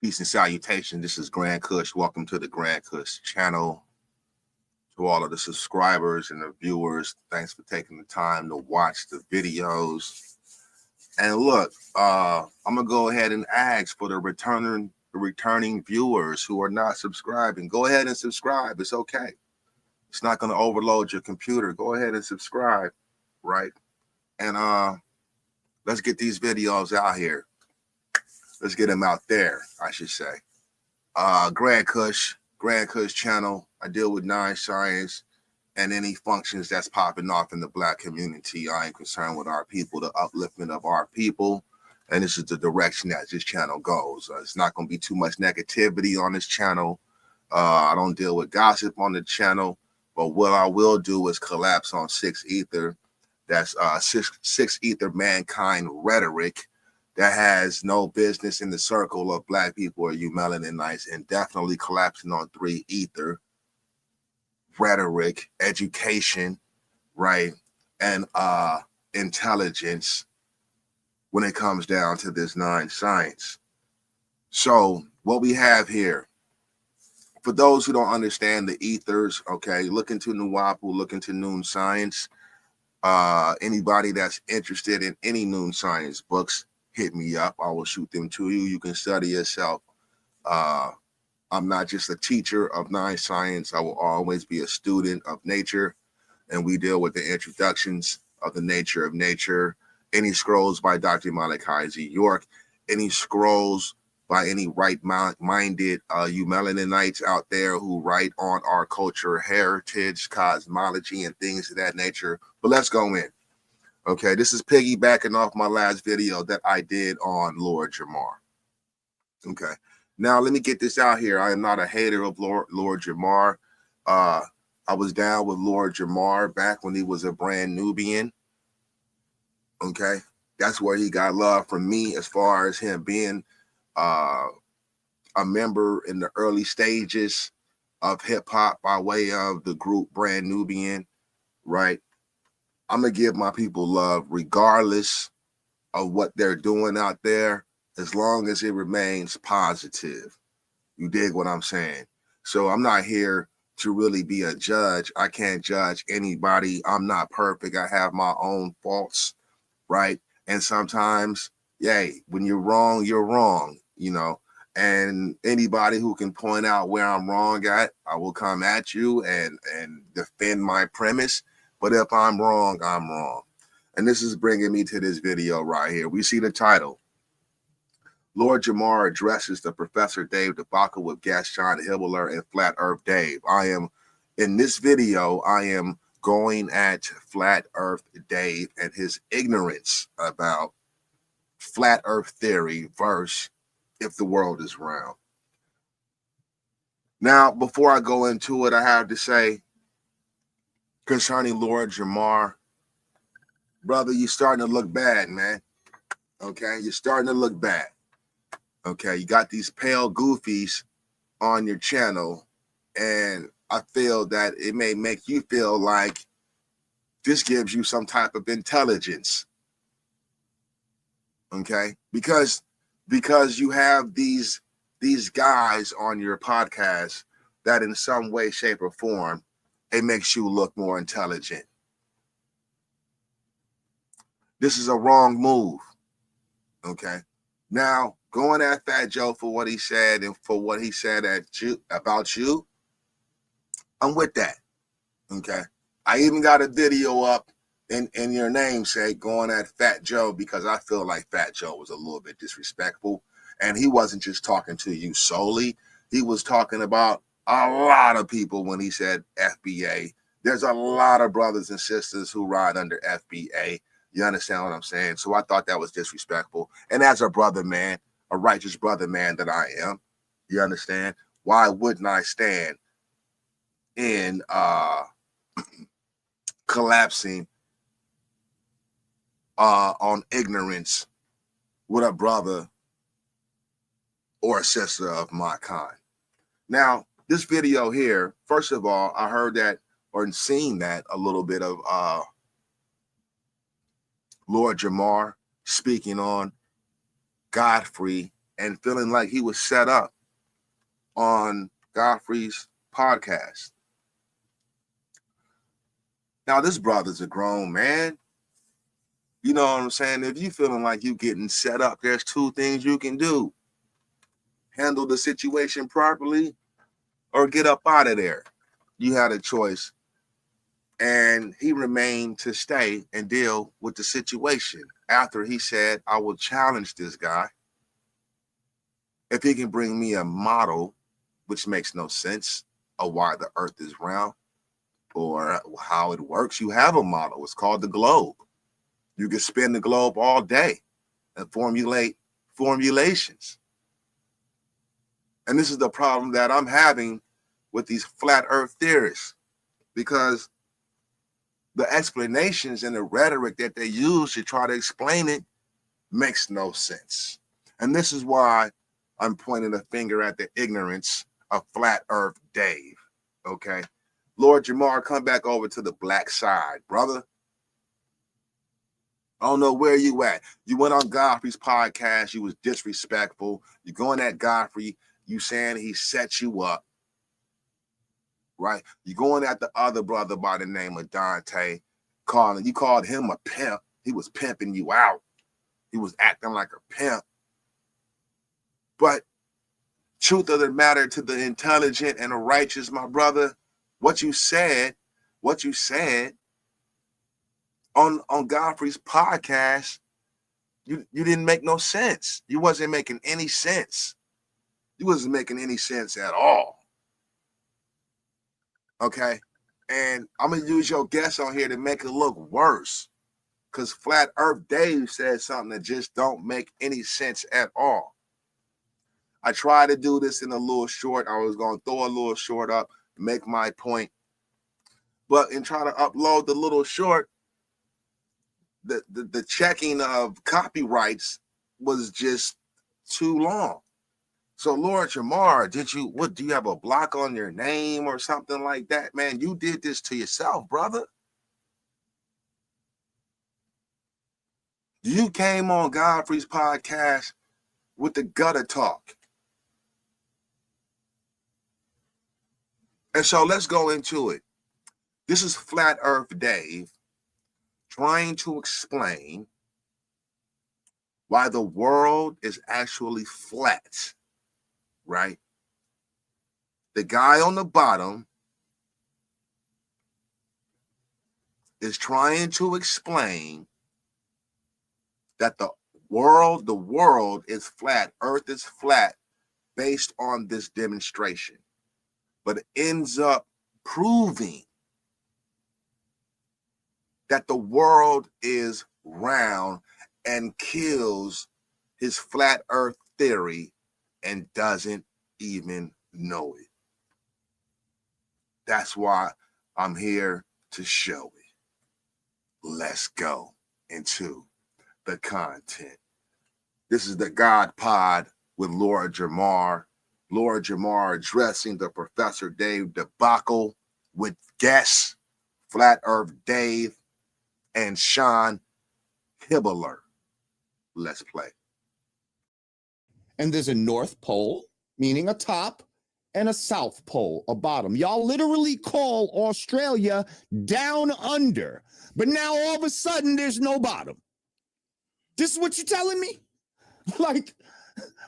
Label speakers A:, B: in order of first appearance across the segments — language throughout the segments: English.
A: Peace and salutation. This is Grand Kush. Welcome to the Grand Kush channel. To all of the subscribers and the viewers, thanks for taking the time to watch the videos. And look, I'm gonna go ahead and ask for the returning viewers who are not subscribing. Go ahead and subscribe. It's okay. It's not gonna overload your computer. Go ahead and subscribe, right? And let's get these videos out here. Let's get them out there, I should say. Grand Kush channel. I deal with 9 Science and any functions that's popping off in the Black community. I am concerned with our people, the upliftment of our people. And this is the direction that this channel goes. It's not going to be too much negativity on this channel. I don't deal with gossip on the channel. But what I will do is collapse on 6 Ether. That's 6 Ether mankind rhetoric that has no business in the circle of Black people or you melaninites, and definitely collapsing on 3 Ether rhetoric, education, right, and intelligence when it comes down to this 9 Science. So what we have here, for those who don't understand the ethers, okay, look into Nuwapu, look into Noon Science. Anybody that's interested in any Noon Science books, hit me up. I will shoot them to you. You can study yourself. I'm not just a teacher of 9 Science. I will always be a student of nature. And we deal with the introductions of the nature of nature. Any scrolls by Dr. Malachi Z. York, any scrolls by any right-minded you melaninites out there who write on our culture, heritage, cosmology, and things of that nature. But let's go in. Okay, this is piggybacking off my last video that I did on Lord Jamar. Okay, now let me get this out here. I am not a hater of Lord Jamar. I was down with Lord Jamar back when he was a brand Nubian. Okay, that's where he got love from me as far as him being a member in the early stages of hip-hop by way of the group Brand Nubian, right? I'm going to give my people love regardless of what they're doing out there, as long as it remains positive. You dig what I'm saying? So I'm not here to really be a judge. I can't judge anybody. I'm not perfect. I have my own faults, right? And sometimes, yay, when you're wrong, you know. And anybody who can point out where I'm wrong at, I will come at you and defend my premise. But if I'm wrong, I'm wrong. And this is bringing me to this video right here. We see the title. Lord Jamar addresses the Professor Dave debacle with guest John Hibbeler and Flat Earth Dave. In this video, I am going at Flat Earth Dave and his ignorance about Flat Earth theory versus if the world is round. Now, before I go into it, I have to say, concerning Lord Jamar, brother, you're starting to look bad, man. Okay, you're starting to look bad. Okay, you got these pale goofies on your channel, and I feel that it may make you feel like this gives you some type of intelligence. Okay, because you have these guys on your podcast that in some way, shape, or form, it makes you look more intelligent. This is a wrong move. Okay. Now, going at Fat Joe for what he said and for what he said about you, I'm with that. Okay. I even got a video up in your namesake going at Fat Joe because I feel like Fat Joe was a little bit disrespectful. And he wasn't just talking to you solely. He was talking about a lot of people when he said FBA. There's a lot of brothers and sisters who ride under FBA. You understand what I'm saying? So I thought that was disrespectful. And as a brother man, a righteous brother man that I am, you understand? Why wouldn't I stand in collapsing on ignorance with a brother or a sister of my kind? Now, this video here, first of all, I heard that or seen that a little bit of Lord Jamar speaking on Godfrey and feeling like he was set up on Godfrey's podcast. Now, this brother's a grown man. You know what I'm saying? If you feeling like you getting set up, there's two things you can do. Handle the situation properly or get up out of there. You had a choice. And he remained to stay and deal with the situation after he said, I will challenge this guy if he can bring me a model, which makes no sense, of why the earth is round or how it works. You have a model. It's called the globe. You can spin the globe all day and formulate formulations. And this is the problem that I'm having with these flat earth theorists, because the explanations and the rhetoric that they use to try to explain it makes no sense. And this is why I'm pointing a finger at the ignorance of Flat Earth Dave, okay? Lord Jamar, come back over to the black side, brother. I don't know where you at. You went on Godfrey's podcast. You was disrespectful. You going at Godfrey. You saying he set you up, right? You going at the other brother by the name of Dante. You called him a pimp. He was pimping you out. He was acting like a pimp. But truth of the matter, to the intelligent and the righteous, my brother, what you said on Godfrey's podcast, you didn't make no sense. You wasn't making any sense. You wasn't making any sense at all. Okay? And I'm going to use your guess on here to make it look worse, because Flat Earth Dave said something that just don't make any sense at all. I tried to do this in a little short. I was going to throw a little short up, make my point. But in trying to upload the little short, the checking of copyrights was just too long. So Lord Jamar, do you have a block on your name or something like that? Man, you did this to yourself, brother. You came on Godfrey's podcast with the gutter talk. And so let's go into it. This is Flat Earth Dave trying to explain why the world is actually flat, right? The guy on the bottom is trying to explain that the world is flat, earth is flat based on this demonstration, but it ends up proving that the world is round and kills his flat earth theory and doesn't even know it. That's why I'm here to show it. Let's go into the content. This is the God Pod with Lord Jamar. Lord Jamar addressing the Professor Dave debacle with guests Flat Earth Dave and Sean Hibbeler. Let's play.
B: And there's a North Pole, meaning a top, and a South Pole, a bottom. Y'all literally call Australia down under, but now all of a sudden there's no bottom. This is what you're telling me? Like,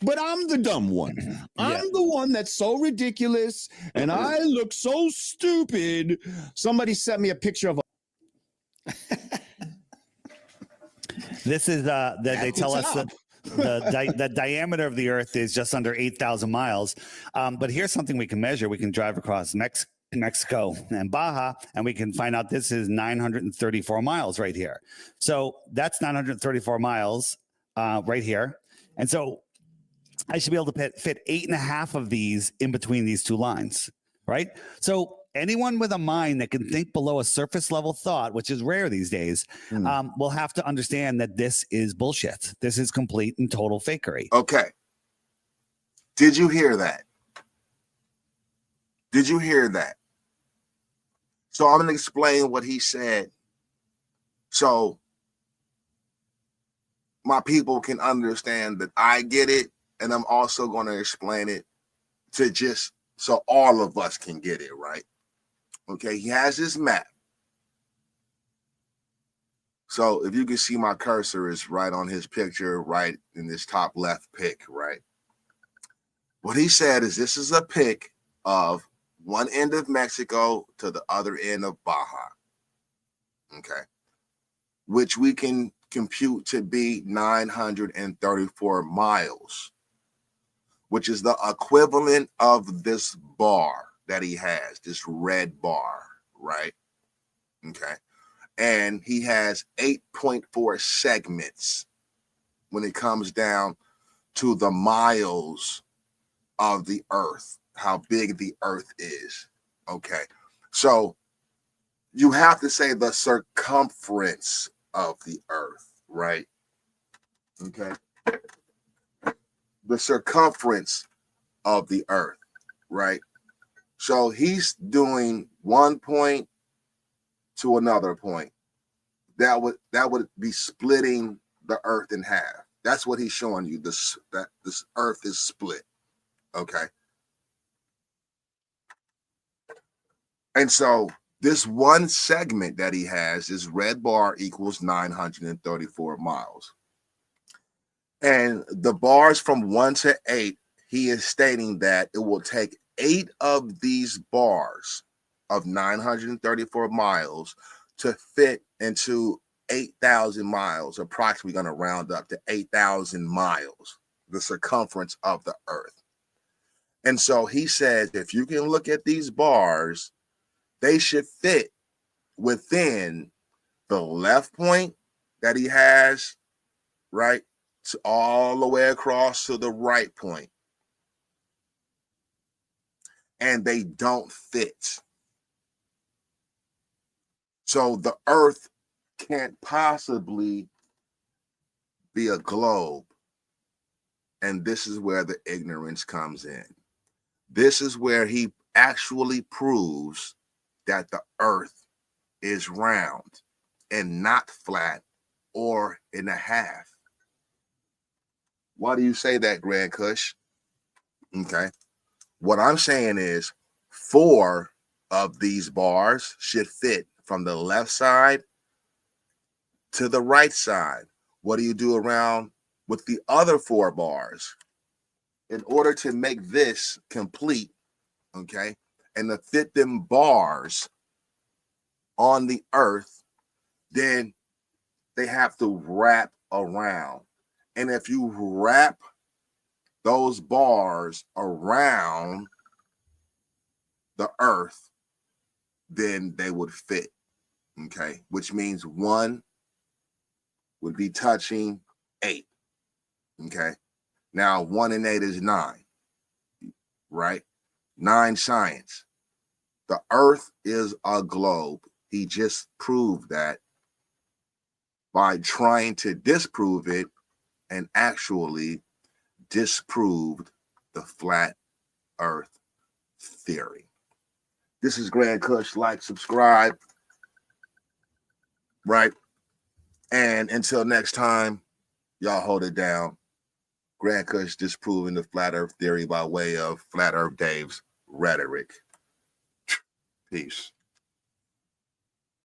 B: but I'm the dumb one. I'm the one that's so ridiculous, and I look so stupid. Somebody sent me a picture of a
C: This is they tell us that the diameter of the Earth is just under 8,000 miles. But here's something we can measure. We can drive across Mexico and Baja, and we can find out this is 934 miles right here. So that's 934 miles right here. And so I should be able to fit 8.5 of these in between these two lines, right? So anyone with a mind that can think below a surface level thought, which is rare these days, will have to understand that this is bullshit. This is complete and total fakery.
A: Okay. Did you hear that? Did you hear that? So I'm going to explain what he said so my people can understand that I get it and I'm also going to explain it to just so all of us can get it, right? Okay, he has this map. So if you can see, my cursor is right on his picture, right in this top left pic, right? What he said is this is a pic of one end of Mexico to the other end of Baja, okay? Which we can compute to be 934 miles, which is the equivalent of this bar that he has, this red bar, right? Okay. And he has 8.4 segments when it comes down to the miles of the earth, how big the earth is. Okay. So you have to say the circumference of the earth, right? Okay. The circumference of the earth, right? So he's doing one point to another point. That would be splitting the earth in half. That's what he's showing you. That this earth is split. Okay. And so this one segment that he has, this red bar, equals 934 miles. And the bars from 1 to 8, he is stating that it will take 8 of these bars of 934 miles to fit into 8,000 miles, approximately going to round up to 8,000 miles, the circumference of the earth. And so he says, if you can look at these bars, they should fit within the left point that he has, right, to all the way across to the right point. And they don't fit. So the earth can't possibly be a globe. And this is where the ignorance comes in. This is where he actually proves that the earth is round and not flat or in a half. Why do you say that, Grand Kush? Okay. What I'm saying is 4 of these bars should fit from the left side to the right side. What do you do around with the other 4 bars? In order to make this complete, okay, and to fit them bars on the earth, then they have to wrap around. And if you wrap those bars around the earth, then they would fit, okay, which means 1 would be touching 8, okay. Now 1 and 8 is 9, right? 9 science. The earth is a globe. He just proved that by trying to disprove it, and actually disproved the flat earth theory. This is Grand Kush. Like, subscribe, right? And until next time, y'all hold it down. Grand Kush disproving the flat earth theory by way of Flat Earth Dave's rhetoric. Peace.